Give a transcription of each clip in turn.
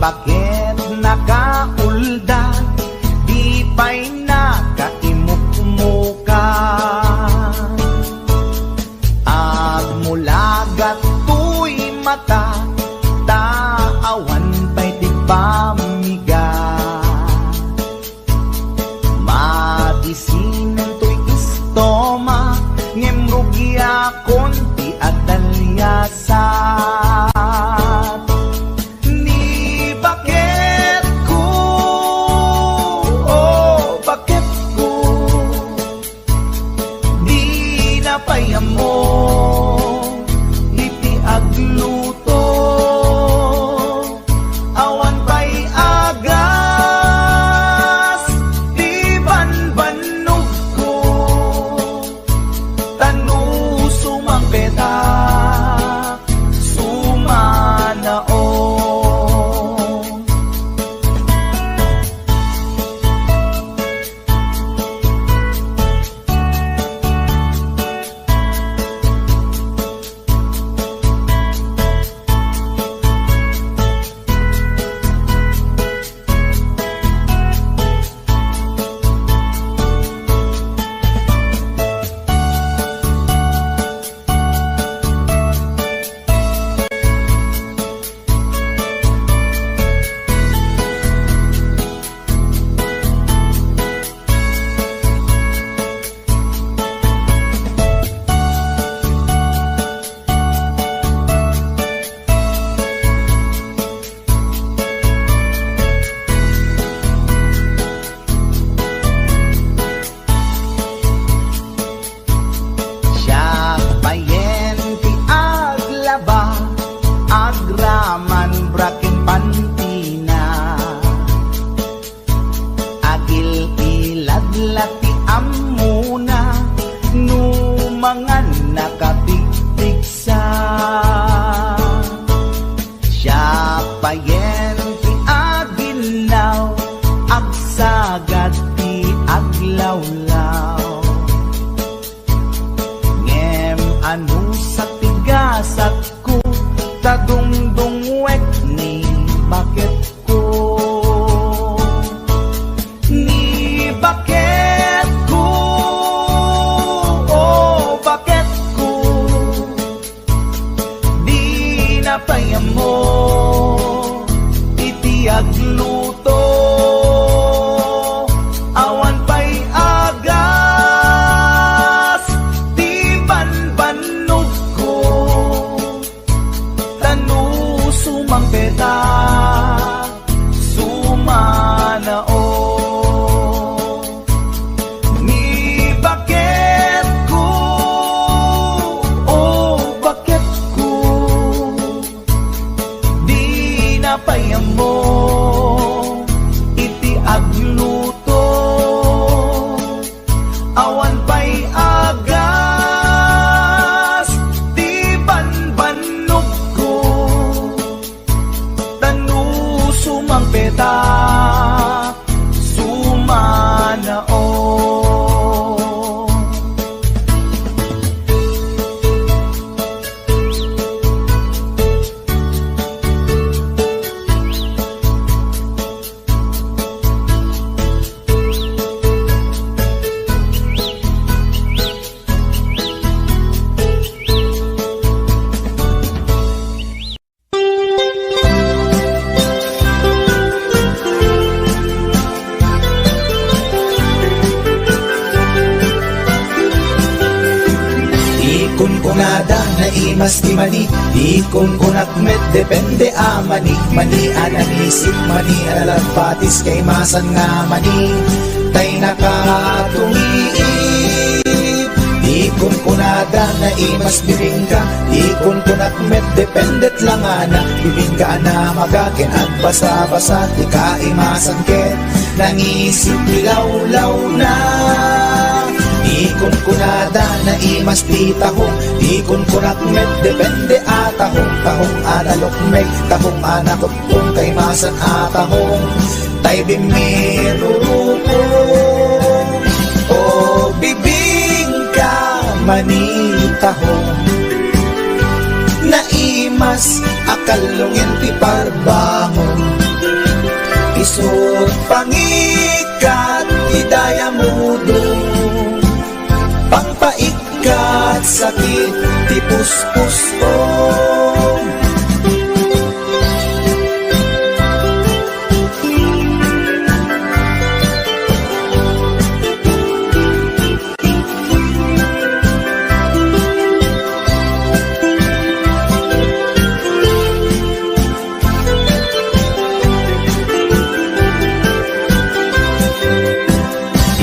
bakit nakaulda, di pa'y nakaimukmuka. At mula gato'y mata, taawan pa'y di pamiga. Madisinan to'y istoma, ngemrugya konti at dalyasat. Ni bakit ko, oh bakit ko, di napayamo, iti agluto, awan pa'y agas, di banbanog ko, tanu sumampeta, sumanao. Agraman braking pantina, agil iladlati amuna, numangan nakapigpigsa. Siya payen ti agilaw, agsagad ti aglawlaw. Ngem anu sa tigasat ko, tadungdungwek ni bakit ko, ni bakit ko, oh bakit ko, di napayamo, iti agluto, awan pa'y agas, di banbanog ko, tanu sumampeta, sumanao. Ni bakit ko, oh bakit ko, di napayamo, iti agluto, awan pa'y agas, di banbanog ko, tanu sumampeta, sumanao. Kunada na imas ti mani, di kunak met depende a mani, mani ananisip mani alalapatis kay masan nga mani, tay nakatumiip. Di kunada na imas bibingka, di kunak met dependet lang ana, bibingka na magakin at basa-basa, di ka imasan ket, nangisip ilaw-law na. Ikon kunada na imas di tahong, ikon kunak met depende atahong, tahong analok meg, tahong anakot kung kay masan atahong, tay bimirupong, o bibingka manitahong, na imas akalungin ti parbangon, Isut pangikat idaya mudo, pangpaikat sakit tipus-pus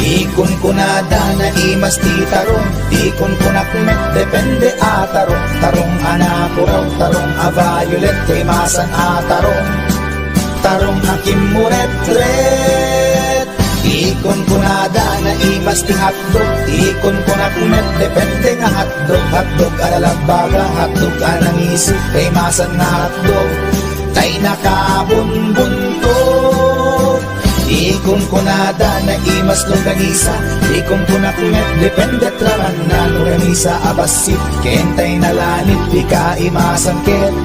Ikon kunada na imas ti tarong, ikon kunakmet depende a tarong. Tarong anak raw, tarong a violet, imasan a tarong. Tarong akim muret-ret. Ikon kunada na imas ti hotdog, ikon kunakmet depende nga hotdog. Hotdog alalagbaga, hotdog anang isip, imasan na hotdog. Tay nakabunbuntot. Ikon kunada na imas longganisa, ikon kunakmet depende traman na longganisa abasit, kentay nalanit di ka imasan ket,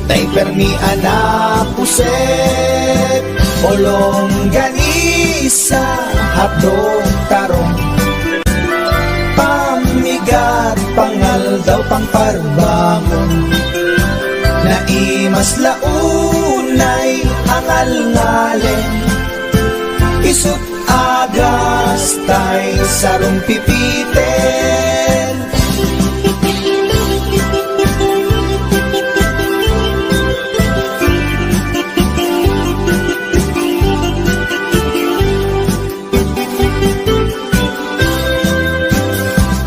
tay permi anak puset. O longganisa hapdong tarong, pamigat pangal daw pangparbangon, na imas launay angal ngalen. Isut agas tay sarong pipiten,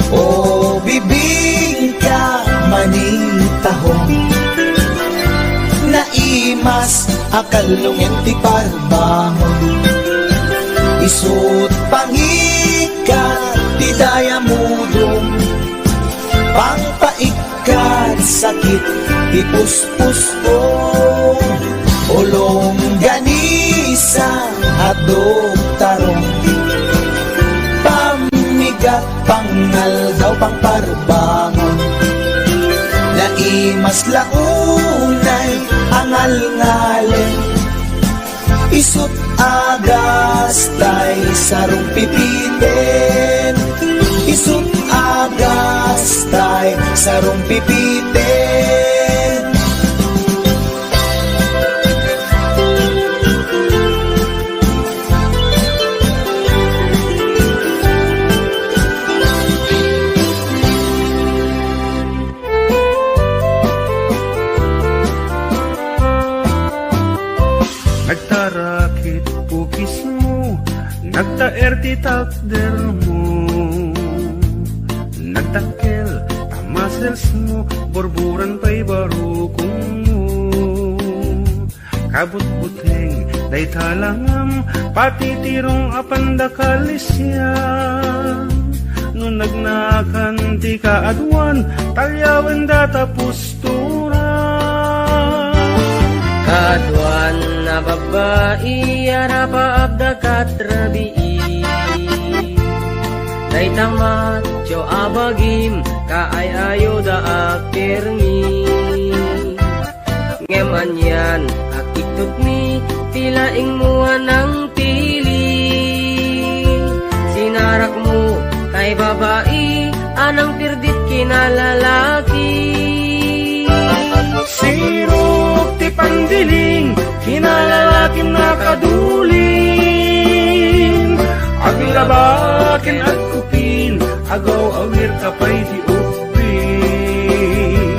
o bibig ka manitahong, naimas akalungin ti parbangon. Isut pangikat di daya mudong, pangpaikat sakit tipus-pus olong ganisa adog tarong, pamigat pangal daw pangparbangon, naimas launay angal ngalen. Isut agas tay sarong pipiten, isut agas tay sarong pipiten. Nagtarakit pukis mo, nagtaer ti takder mo, nagtakkel tamasels mo, borburan pa'y barukong mo. Kabut-buteng day talangam, pati tirong apandakalisya. No nagnakan ti kaadwan, talyawen datapos Kaduan na babae, arapa abda katrabii. Day tamat, jo abagim, kaay ayo da akirmi. Ngeman yan, akituk ni, tilaing mo ng pili. Sinarak mo, kay babae, anang pirdit kinalalaki. Sirop ti pandiling, kinalalaking nakadulin. Aglabakin at kupin, agaw awir kapay di upin.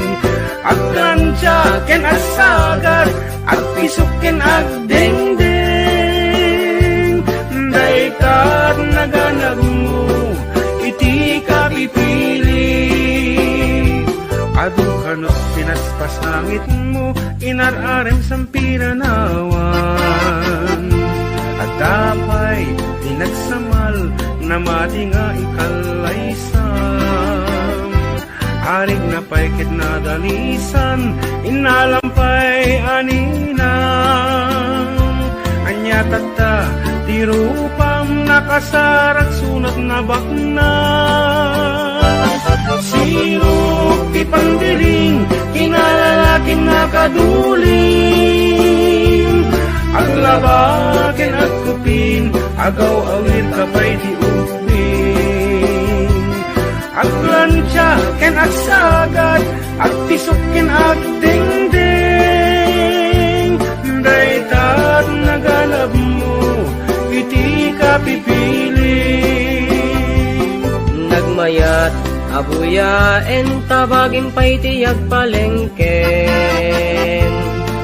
Agkansyaken at sagat, agpisukin agdengdeng. Daykat naganag mo, iti ka pipili. Adu kanot pinaspasangit mo, inararem sampiranawan. At dapay tinagsamal, na mati nga ikalaysam. Arig na paikit na dalisan, inalampay aninam. Anya tata, tirupam nakasarak sunat na bakna. Sirop ti pandiling, kinalalaking nakaduling. aglabaken at kupin, agaw awir kapay di ubing. Aglansya ken agsagad, agpisok ken agdingding. Daytat naganap mo, iti ka pipiling. Nagmayat abuyaen tabagin pa'y tiyag palengken.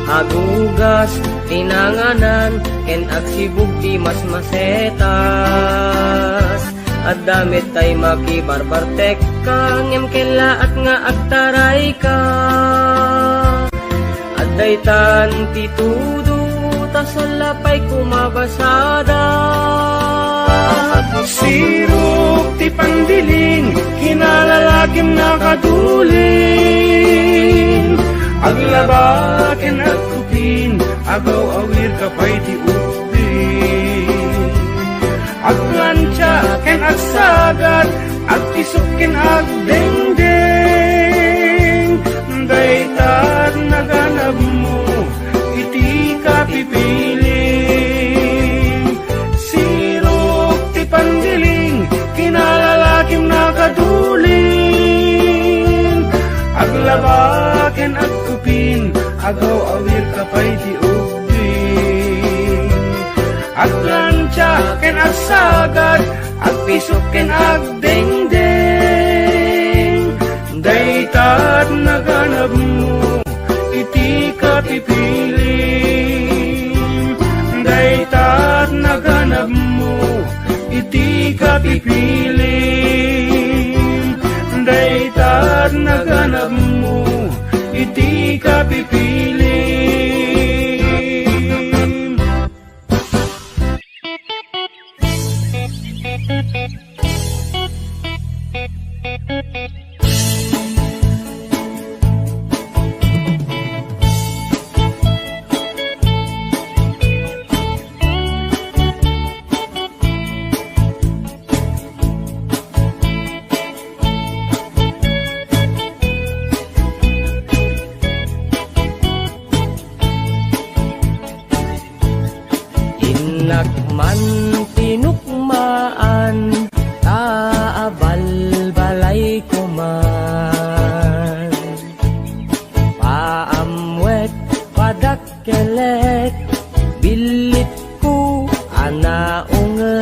Agugas tinanganan ken agsibug di mas masetas. At damit tay makibarbartek ka ngem kela at nga agtaray ka. At daytan titudo tasalapay kumabasada. Sirok ti pandiling, kinalalagim na kaduling. Aglabaken at kupin, agaw awir kapay ti ubing. Aglansya ken agsagad, agtisok ken agdengdeng. Daytat naganap mo, iti ka pipiling. Sirok ti pandiling, kinalalakim na kaduling. Aglabaken at kupin, agaw awir kapay ti ubing. Aglansya ken agsagad, agpisok ken agdengdeng. Daytat naganap mo, iti ka pipiling. Daytat naganap mo, iti ka pipiling. Daytat naganap mo, iti ka pipiling. Inakman tinukmaan, taabal balay ko man. Paamwet padakkelek, bilit ko anaunget.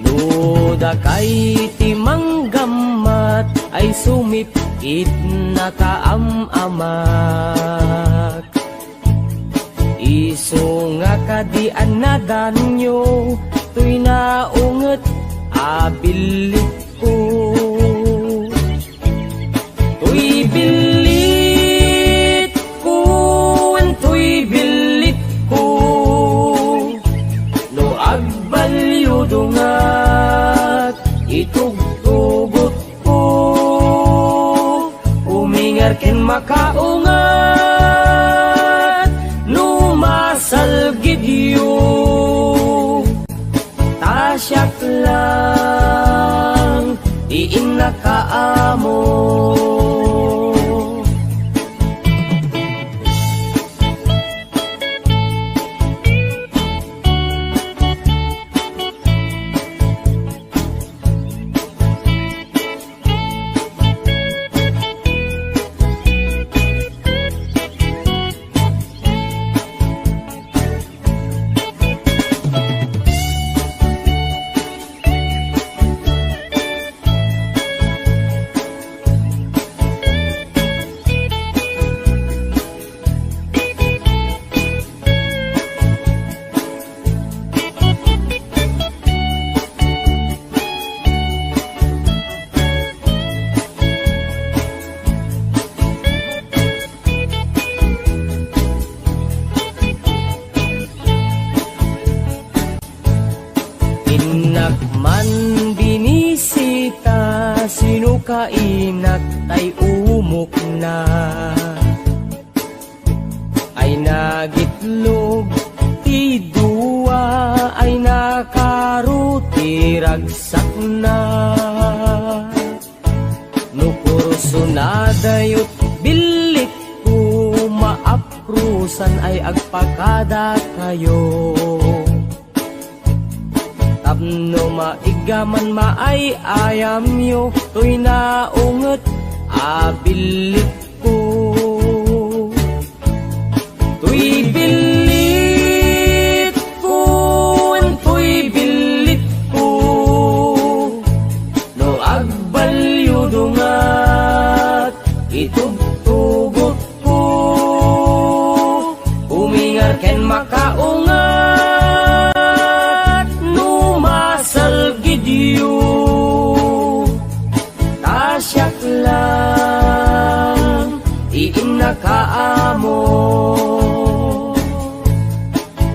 Luda kay timanggamat, ay sumipit na kaamamak. Iso nga kadian na danyo, tuy naunget abilit ko. Tuy bilit ko, tuy bilit ko, no agbalyo dungat, itugtugot ko, umingar ken makaungat. Salgidyo tasyak lang diin nakaamo. Inakman binisita, sino kainak ay umok na. Ay nagitlog, ti duwa ay nakaruti ragsak na. No kurso na dayot bilik ko maapro Busan ay agpakada kayo. Tapno maigaman maay ayam yo, to'y naunget abilit ko. To'y bilit ko, to'y bilit ko, no agbalyo dungat itugtugot ko. Umingar ken makaungat no masal gidyo. Tasyak lang iinakaamo.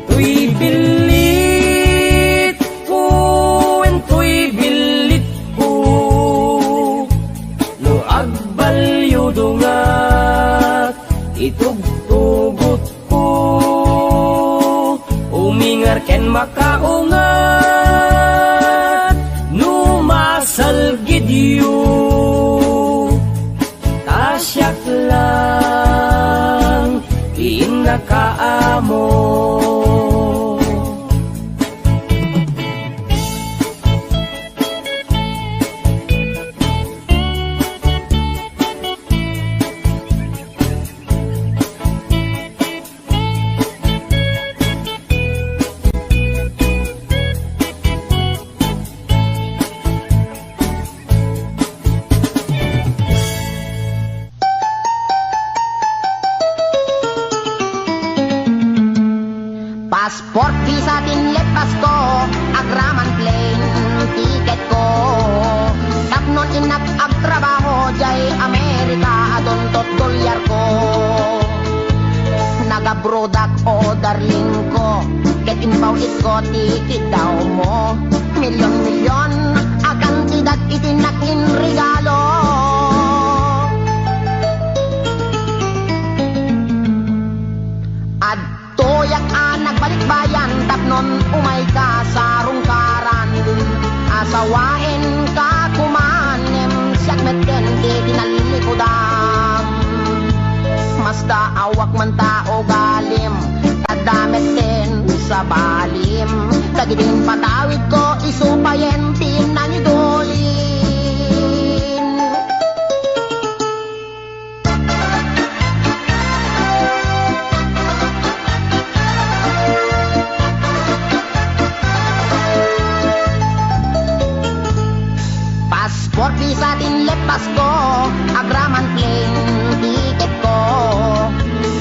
To'y bilit ko, to'y bilit ko, no agbalyo dungat itugtugot ko. Umingar ken makaungat no masal gidyo. Tasyak lang iinakaamo. Passport, visa, tinlepas ko, agraman plane, ticket ko. Tapnon inak agtrabaho, jay Amerika, adontot dolyar ko. Nagabrodak o darling ko, get inpaw ko, ticket daw mo. Milyon-milyon, akan tidak itinakin regalo. Toyak anak balik bayan, tapnon umay ka sa rungkaran. Asawain ka kumanem, siyak meten di tinalilikodan. Masta awak man tao galim, tadamet din sa balim. Kagidin patawid ko, isupayen tinanidolin. Passport, visa, tinlepas ko, agraman plane, ticket ko.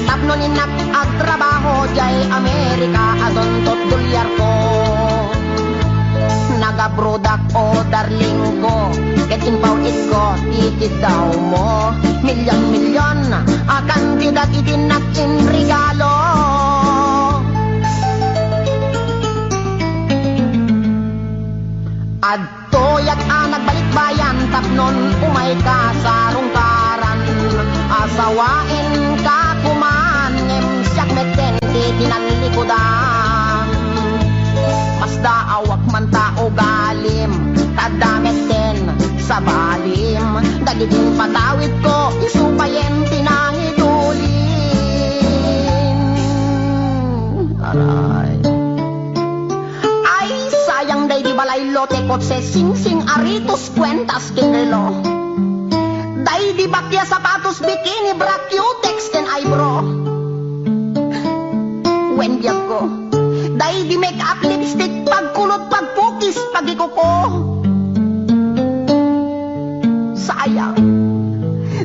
Tapnon inak agtrabaho, jay Amerika, adontot dolyar ko. Nagabrodak o darling ko, get inpaw ko, ticket daw mo. Milyon-milyon, akan tidak itinakin regalo. Adtoyak anak balik bayan, tapnon umay ka sa rungkaran. Asawain ka kumanem, siyak meten di tinalilikodan. Masda awak man tao galim, tadamet din sa balim. Dagidin patawid ko, isupayen tinangidulin. Aray. Sayang day di balay lote kotse sing-sing aritos kwentas kinrelo. Day di bakya sapatos bikini bra cutex ken eyebrow. When biyak ko, day di make up lipstick pagkulot pagpukis pagikuko. Sayang,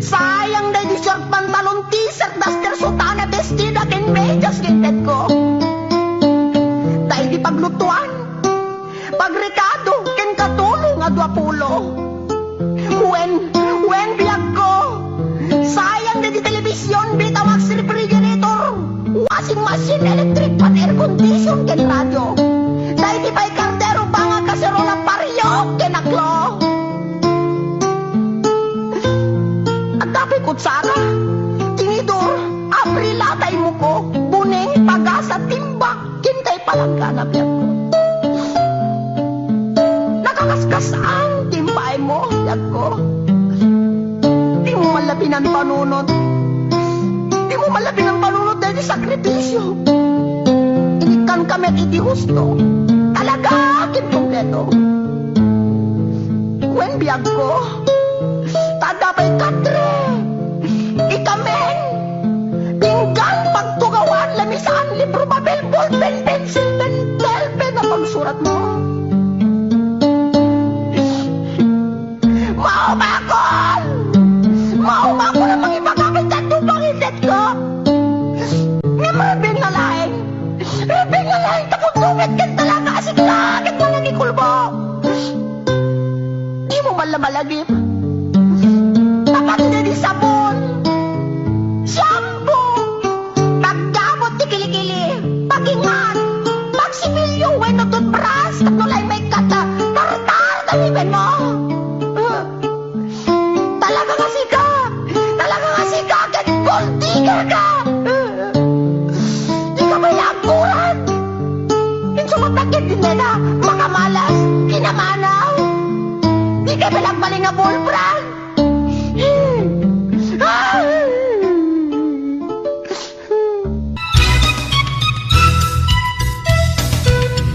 sayang day di short pantalon t-shirt duster sutana bestida ken medyas gintet ko. Day di paglutuan, pagrekado ken katulong nga 20. When biyak ko, sayang na di telebisyon, bitawag si refrigerator, washing machine, electric pan, air condition ken radyo. Dahil di pa'y kardero pa nga kaserola pariyo ken aklo. At dapat kutsara, tinidor, aprilatay mo ko, buneng pag-asa timba, kintay palangganap yan ko. Nakakaskas ang timbay mo, yan ko. Di mo malapin ang panunod. Di mo malapin ang panunod dahil sakripisyo. Inikan kami iti husto. Talaga akin kompleto. When biyag ko, tadabay katre. Ikamen, pinggan, pagtugawan, lamisan, libro, babel, ballpen, pencil, pentel, pen na pagsurat mo. Maumakon! Maumakon ang mga ipagamit at tupangitet ko. Nga mabing na laing. Mabing na laing tapundungit kan talaga asig langit mo nagikulbo. Di mo malamalagip. Tapat na di sabon. Shampoo. Paggamot di kilikili. Pagingan. Pagsimilyo, weno toothbrush. Katulay may kata. Tartar taliban mo. Talaga kasi ka. Talaga kasi ka. Kahit gold-digger ka. Di ka may angkuran. Insumapagkit din nila. Makamalas. Kinamanaw. Di ka balagbaling na bullbrand.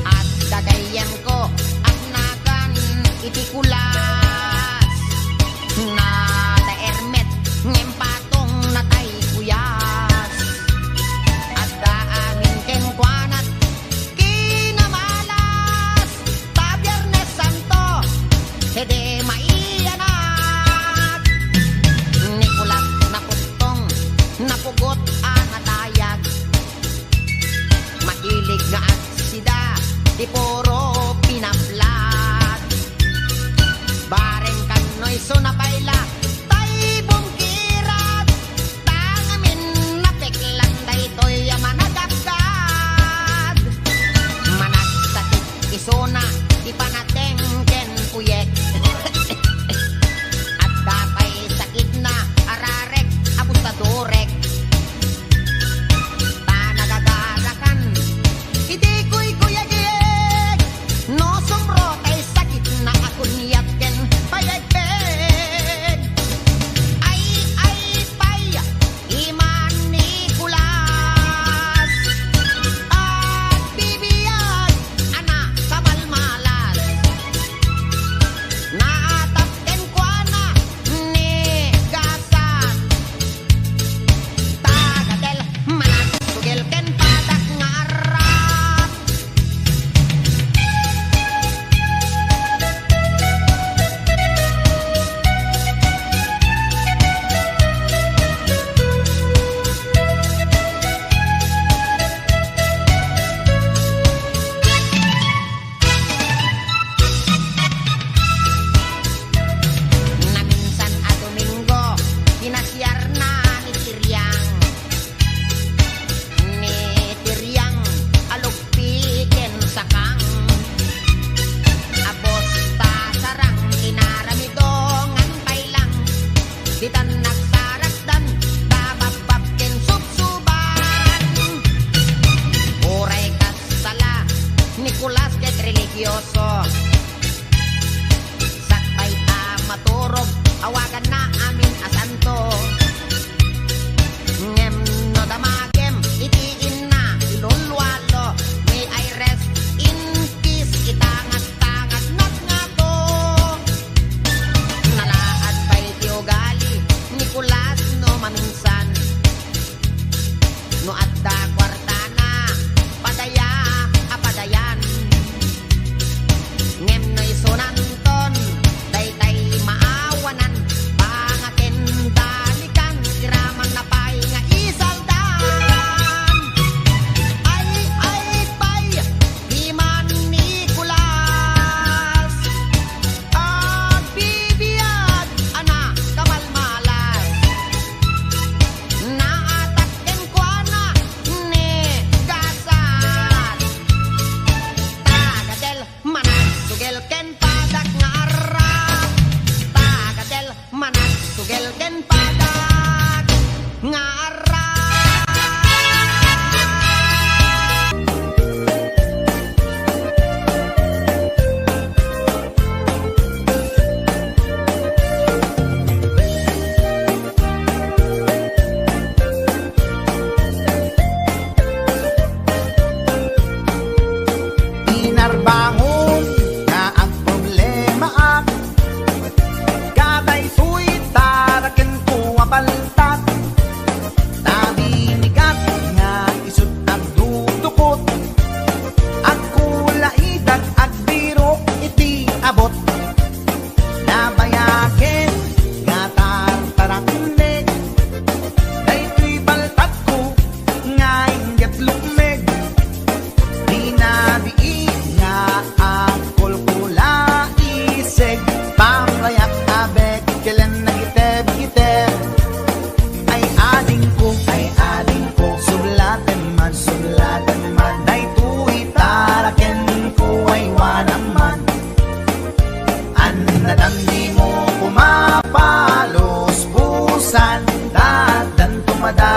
At dagayan ko at nakan itikulas na da ermet ngem patong natay kuyas at daamin ken kwanat kinamalas ta Biyernes Santo hede maiyanat Nicolas naputong napugot anatayag mahilig nga at sida di puro pinaplat bareng kanoy so napayla tay bungkirat tangamin napeklan daytoy managagad managsatik isona ipanateng ken uyek at dapay sakit na ararek abustadorek ta nagagarakan hindi ko'y kuyagiyek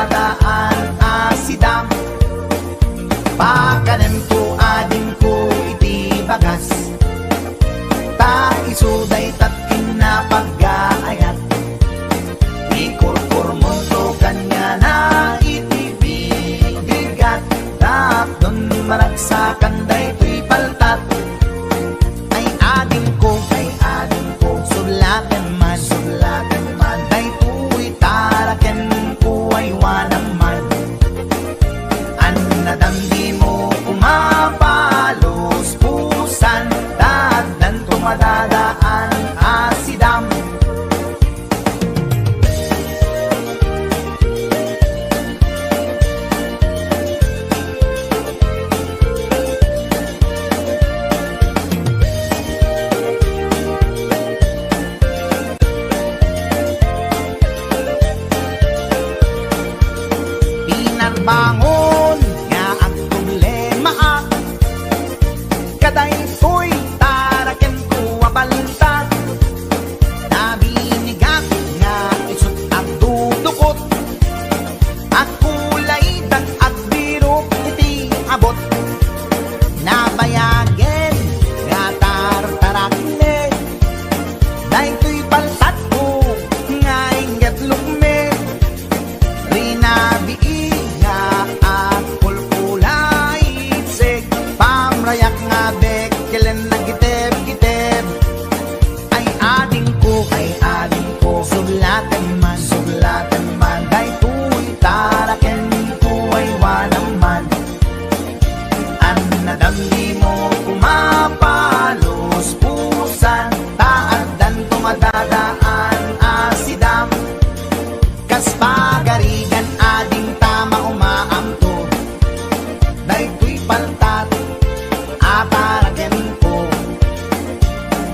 madadaan asidam. Pakanem ko adin ko iti bagas, ta isuday tatkin na pag-aayat. Ikurkur mo to kanya na iti bigat, tapdon maragsakan day to'y paltat. Ay adin ko, sulaken man, day to'y taraken ko ay wanaman. Anadam di mo kumapalos pusan, dadan tumadadaan asidam. Bangon nga ang problema, kaday ko'y taraken ko abalta. Nabinigat nga isot at dudukot, at kulay dag at birok iti abot. Nabayagen nga tartarakne, day ko'y paltat ko nga inget lukme. Rinabi pamrayak nga bekkelen na giteb-giteb. Ay ading ko, sulaten man, day to'y taraken ko ay wanaman. Anadam di mo kumapalos pusan, taadan tumadadaan asidam. Kas pagarigan ading tama umaamto, day to'y paltat ataraken ko.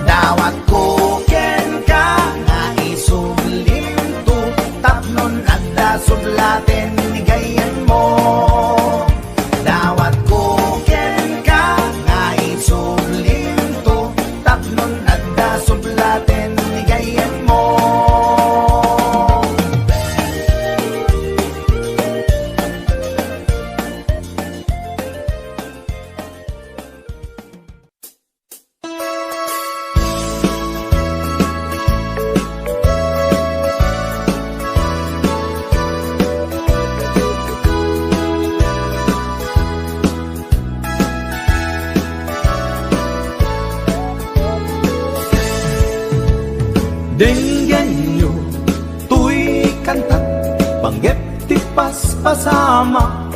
Dawat ko ken ka nga isublim to, tapnon adda sublaten ni gayan mo. Dawat ko ken ka nga isublim to, tapnon adda sublaten ni gayan mo. Denggan nyo, tuy kantat, panggep ti paspasama.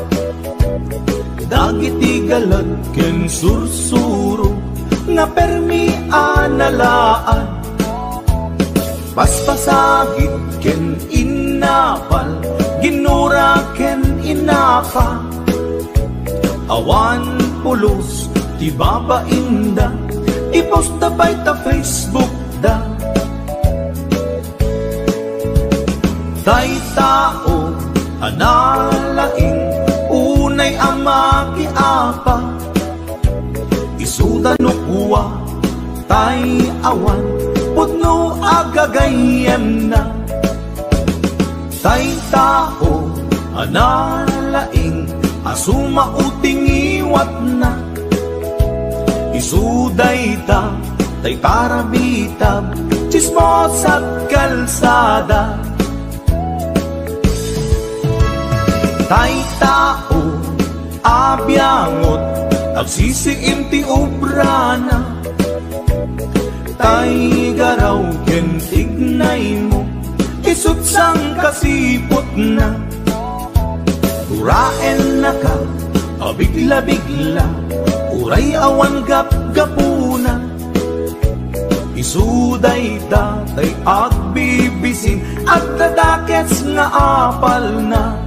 Dagiti galad ken sursuro, nga permi analaan. Paspasagit ken inapal, ginura ken inapa. Awan pulos, ti babainda, ipost na bay ta Facebook da. Tay tao, analaing, unay ama kiapa. Isuda no kuwa, tay awan, putno agagayem na. Tay tao, analaing, asuma uting iwat na. Isuday ta, tay parabitab, chismos at kalsada. Tay tao, abyangot, agsisiim ti obrana. Tay garaw ken tignay mo, isut sang kasipot na. Turaen na ka, abigla-bigla, uray awan gap-gapuna. Isuday tatay agbibisin, at tadakets nga apal na.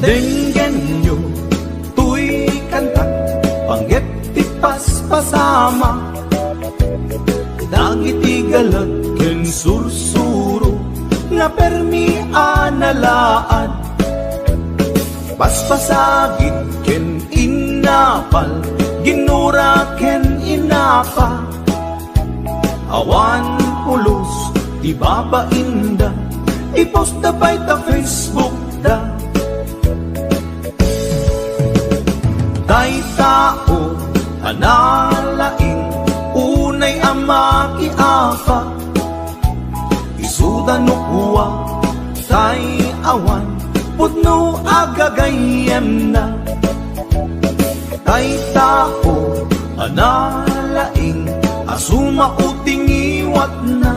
Denggan nyo, tuy kantat, panggep ti paspasama. Dagiti galag ken sursuro nga permi analaad paspasagid ken inapal ginura ken inapa awan pulos di babainda i-post na by ta Facebook da tay tao analaing unay ama kiafa isuda no kuwa tay awan pudno agagayem na tay tao analaing asuma uting iwat na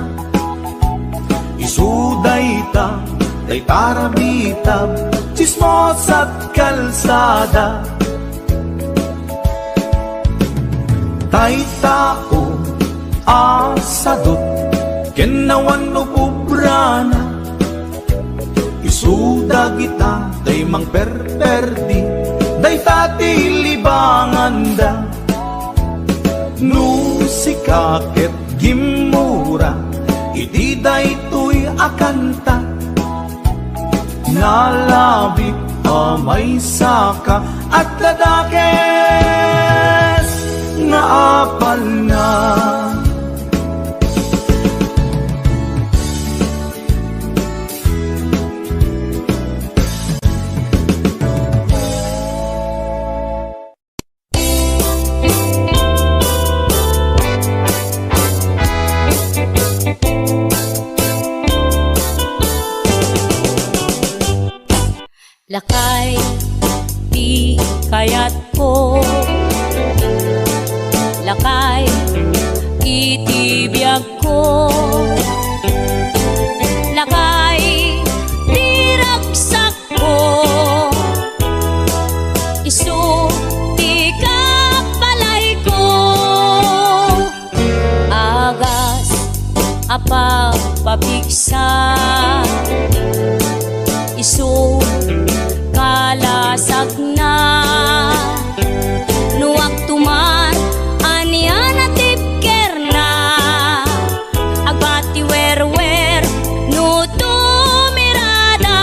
isuday ta tay tarabitab chismos at kalsada tay tao asadot kenawan no pubrana isuda kita day mang perperdi day tati libanganda no sikaket gimura iti day tuy akanta nalabit amay saka at ladakes nga apal na lakay di kayat ko lakay itibiyag ko lakay di ragsak ko isu di kapalay ko agas apa pabigsa isu kalasag na nuwag tuman aniya na tipker na agbati werwer no tumirada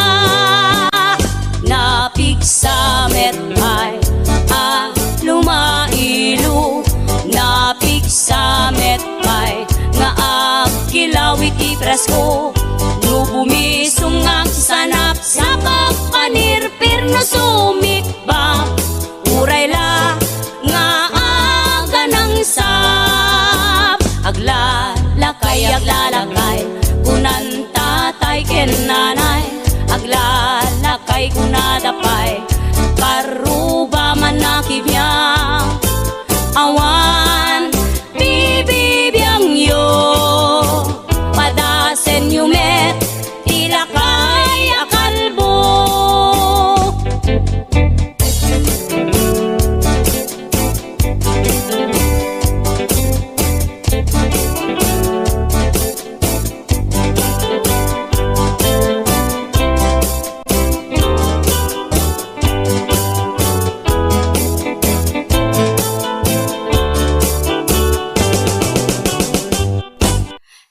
napigsa metay lumailu napigsa metay nga agkilawit ipresko no bumisungak sanap sa pagpanirpir no sumikbang uray la nga aga ng sap aglalakay kunan tatay ken nanay aglalakay kunadapay karuba man nakibiyang awan bibibiyang yo padasen yumet ilakay akalbo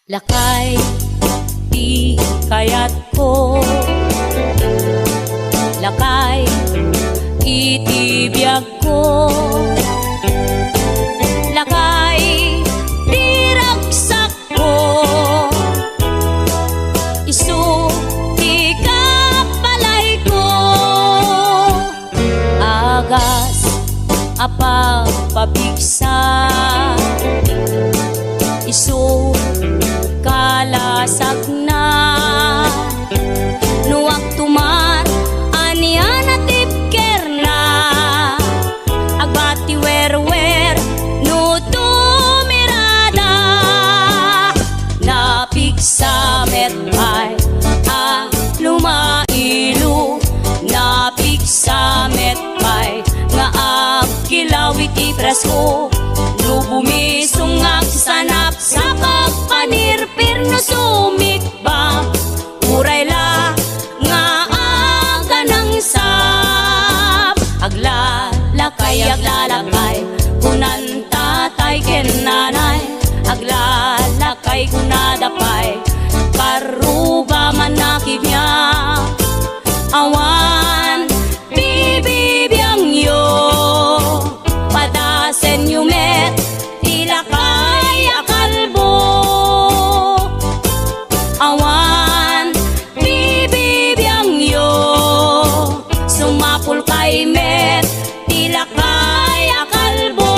lakay di kayat ko lakay itibiyag ko lakay di ragsak ko isu di kapalay ko agas apa pabigsa isu kalasag na nuwag tuman aniya na tipker na agbati werwer no tumirada napigsa metay lumailu napigsa metay nga agkilawit ipresko no bumisungak sanap sa pagpanirpir no sumikbang uray la nga aga ng sap aglalakay kunan tatay ken nanay aglalakay kunadapay awan bibibiyang yo sumapul kay met tila kay akalbo.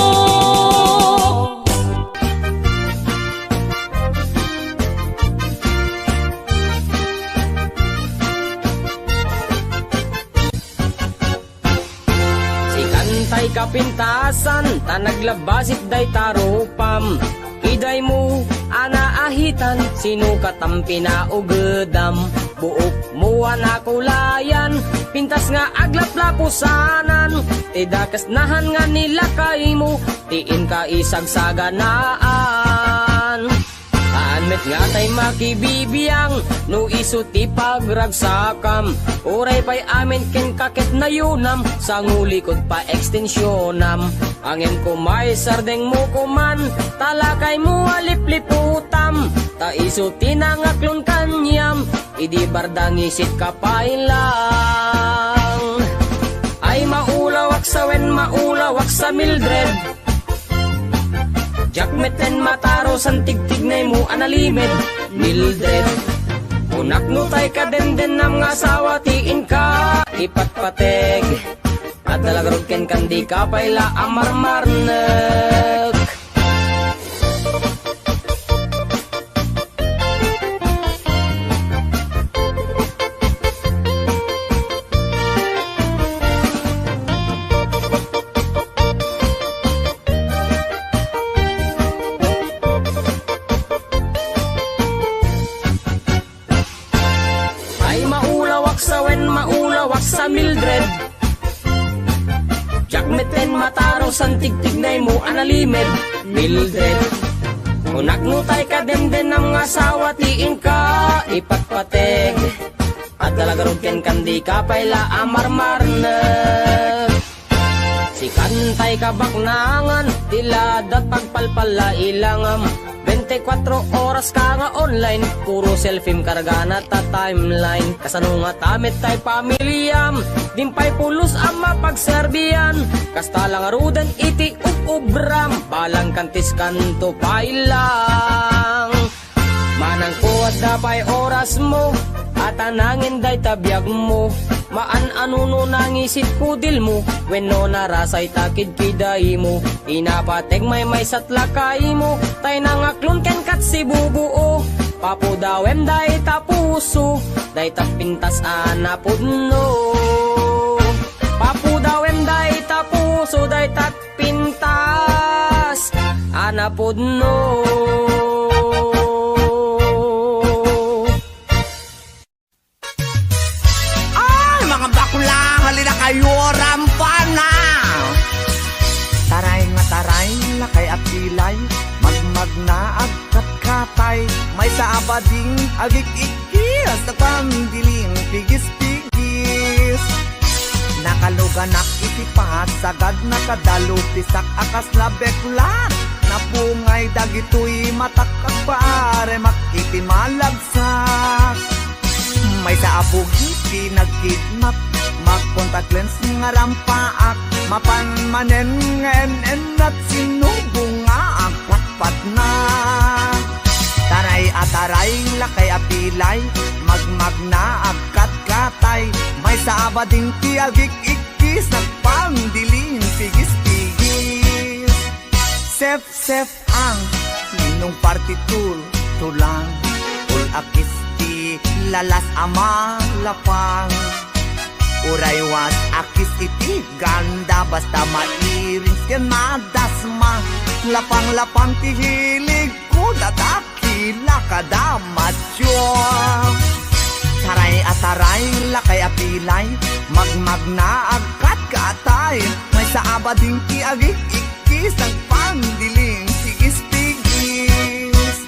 Si kantay kapintasan ta naglabasit day tarupam iday mo anaahitan sino katampi na ugedam buok mo anakulayan pintas nga aglaplapusanan tidakas nahan nga nila kay mo tiin ka isagsaganaan anmet nga tay makibibiyang no isuti pagragsakam uray pa'y amin ken kaket na yunam sa ngulikod pa ekstensyonam angin ko may sardeng mo kuman talakay mo alipliputam ta isuti na ngaklon kanyam idi bardang isit kapailang ay maulawak sa wen maulawak sa Mildred jakmeten mataro san tigtignay mo analimed Mildred unak no tay ka den nam nga asawa tiin ka ipatpateg at dalagarod ken kandi ka payla amarmarnek. Maulawak sa Mildred jakmeten mataro san tigtignay mo analimed Mildred unak nutay ka den nam nga asawa tiin ka ipatpateg at dalagarod ken kandi ka payla amarmarnek. Si kantay ka baknangan tiladat pagpalpala ilangam 24 oras ka nga online puro selfie kargana ta timeline kasano nga tamit tay pamilyam dimpay pulos ang mapagserbiyan kasta lang arudan iti ubram balang kantis kanto pailang manang kuwat dapay oras mo at anangin day tabiyag mo maan anuno nangisit kudil mo wenno narasay takid kiday mo inapateg may satlakay mo tay nangaklon ken kat si bubuo papudawem day tapuso day tapintas anapudno papudawem day tapuso day tapintas anapudno. Halina kayo, rampana! Taray nga taray, lakay at pilay, magmag na agkat-katay, may sa abading agik-ikis, nagpamdiling pigis-pigis. Nakaluganak itipat, sagad nakadalo, pisak akas labeklat, napungay dagitoy matakak paare, makitimalagsak. May sa abugi, pinagkidnap, mag-contact lens nga rampaak mapanmanen nga at sinubo nga ang patpat na taray at taray lakay apilay magmag na agkat-katay may sa abading tiagik-ikis nagpangdiling pigis-pigis sef ang ninong partitur tulang ul akis ti lalas ama lapang uray was akis iti ganda basta mairing ken madasma lapang-lapang ti hilig ko dadakila kada macho taray at taray lakay apilay magmag na agkat katay may sa abading ti agik-ikis nagpangdiling tigis-tigis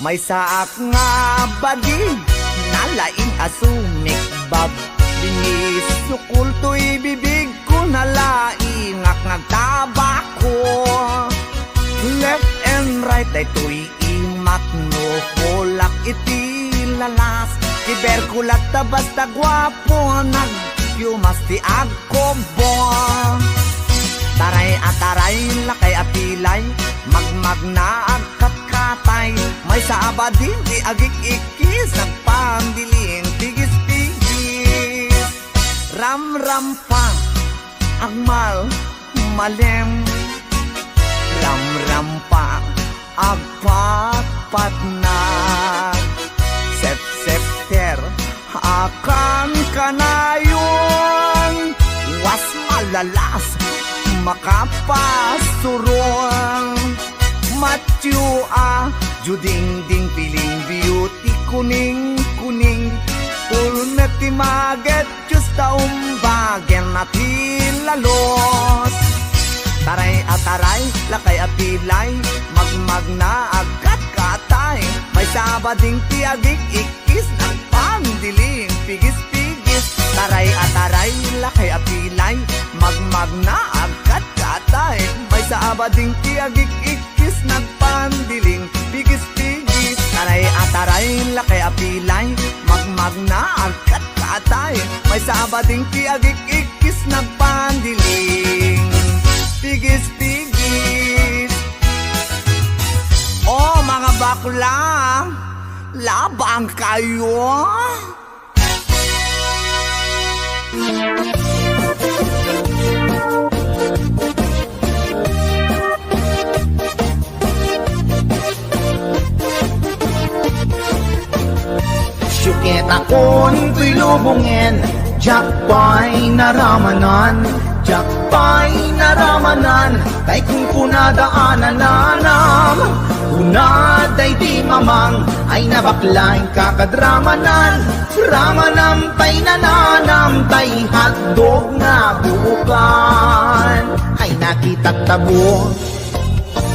may saak nga bading nalaing asumik bab binis sukul to'y bibig ko nalaingak nagtabako left and right ay to'y imak no kulak iti lalas kiberkulat ta basta gwapo nagyumas ti agkobo taray at taray lakay apilay magmag na agkat-katay may sa abadin ti agik-ikis rampa agmal malem rampa agpatpat na sep-septer akan kanayon was malalas makapasuron matyua juding-ding piling beauty kuning-kuning pulmet timaget just taumbagen at hilalos taray ataray lakay apilay magmag na agkat katay may sabading tiagik ikis nagpandiling pigis-pigis taray ataray lakay apilay magmag na agkat katay may sabading tiagik ikis nagpandiling pigis-pigis taray ataray lakay apilay magmag na agkat katay may sabading tiagik ikis nagpandiling pigis-pigis. Oh, mga bakla, labang kayo. Syuket akon ko'y lubungin, jakpay naramanan, jakpay naramanan, kay kung kunadaanan nanam, kunaday di mamang, ay nabaklaing kakadramanan, ramanam tay nananam, tay hotdog na buukan, ay nakitak tabo,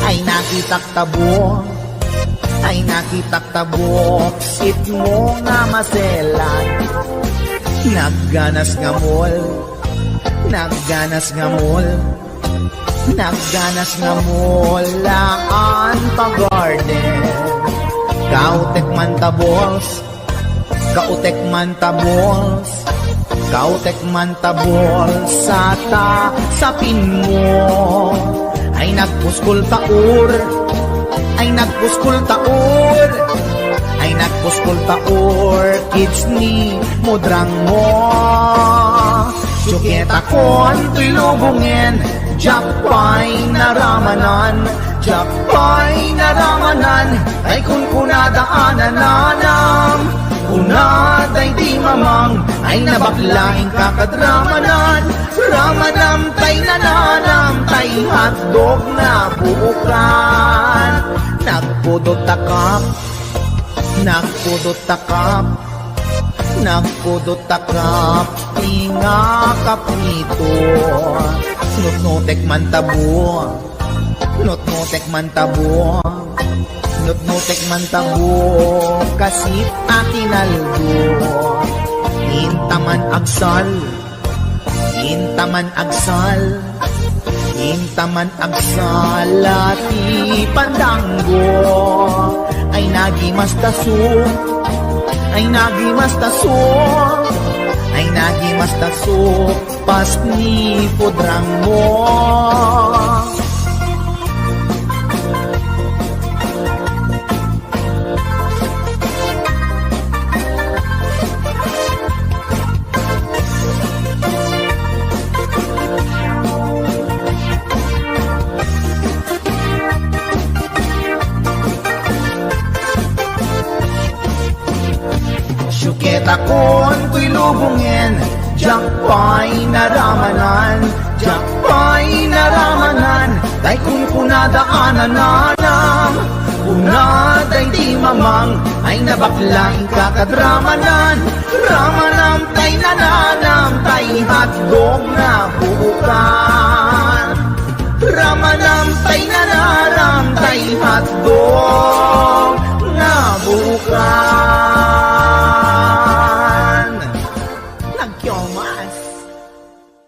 ay nakitak tabo, ay nakitak tabo, sit mo nga maselan, nagganas nga mall, nagganas nga mall, nagganas nga mall, laan pa garden, kautek man tabols, kautek man tabols, kautek man tabols, sapin mo, ay nagpuskol taur, ay nagpuskol taur, ay nagpuskol taur, kids ni mudrang mo. Syuket akon to'y lubungin, jakpay naramanan, jakpay naramanan, ay kung kunadaanan nanam, kunaday di mamang, ay nabaklaing kakadramanan, ramanam tay nananam, tay hotdog na buukan, nagpudot takap, nagpudot takap, nagpudot takap, tinga kaprito, nutnutek man tabo, nutnutek man tabo, nutnutek man tabo, kasit akinaldo, intaman agsal, intaman agsal, intaman agsal, ati pandanggo, ay nagimas taso, ay nagimas taso, ay nagimas taso, pas ni pudrang mo. Syuket akon ko'y lubungin, jakpay naramanan, jakpay naramanan, kay kung kunadaanan nanam, kunaday di mamang, ay nabaklaing kakadramanan, ramanam tay nananam, tay hotdog na buukan.